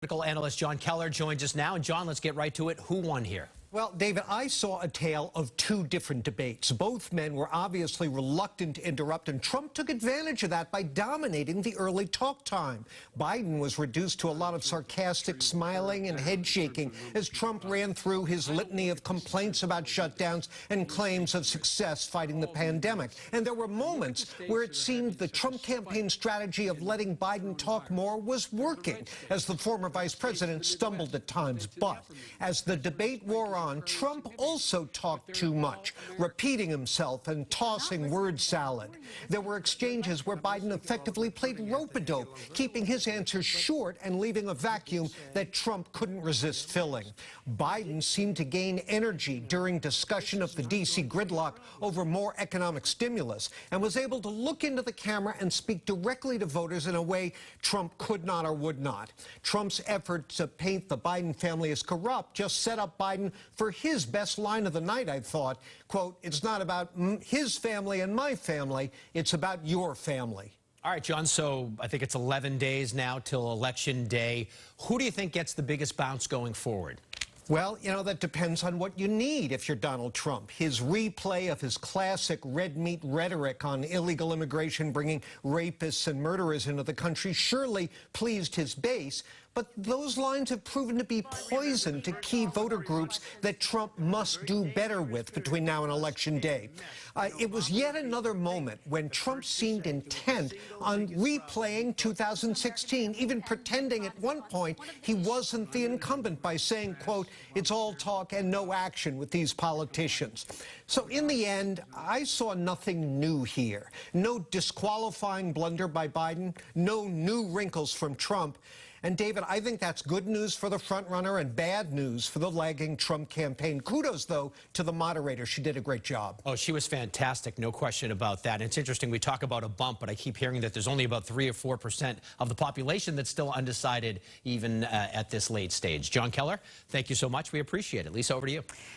Political analyst Jon Keller joins us now. And Jon, let's get right to it. Who won here? Well, David, I saw a tale of two different debates. Both men were obviously reluctant to interrupt, and Trump took advantage of that by dominating the early talk time. Biden was reduced to a lot of sarcastic smiling and head shaking as Trump ran through his litany of complaints about shutdowns and claims of success fighting the pandemic. And there were moments where it seemed the Trump campaign strategy of letting Biden talk more was working, as the former vice president stumbled at times. But as the debate wore on, Trump also talked too much, repeating himself and tossing word salad. There were exchanges where Biden effectively played rope-a-dope, keeping his answers short and leaving a vacuum that Trump couldn't resist filling. Biden seemed to gain energy during discussion of the D.C. gridlock over more economic stimulus and was able to look into the camera and speak directly to voters in a way Trump could not or would not. Trump's effort to paint the Biden family as corrupt just set up Biden for his best line of the night, I thought. Quote, "It's not about his family and my family, it's about your family." All right, Jon, so I think it's 11 days now till Election Day. Who do you think gets the biggest bounce going forward? Well, you know, that depends on what you need if you're Donald Trump. His replay of his classic red meat rhetoric on illegal immigration, bringing rapists and murderers into the country, surely pleased his base. But those lines have proven to be poison to key voter groups that Trump must do better with between now and Election Day. It was yet another moment when Trump seemed intent on replaying 2016, even pretending at one point he wasn't the incumbent by saying, quote, "It's all talk and no action with these politicians." So in the end, I saw nothing new here. No disqualifying blunder by Biden, no new wrinkles from Trump. And, David, I think that's good news for the frontrunner and bad news for the lagging Trump campaign. Kudos, though, to the moderator. She did a great job. Oh, she was fantastic. No question about that. And it's interesting. We talk about a bump, but I keep hearing that there's only about 3 or 4% of the population that's still undecided, even at this late stage. Jon Keller, thank you so much. We appreciate it. Lisa, over to you.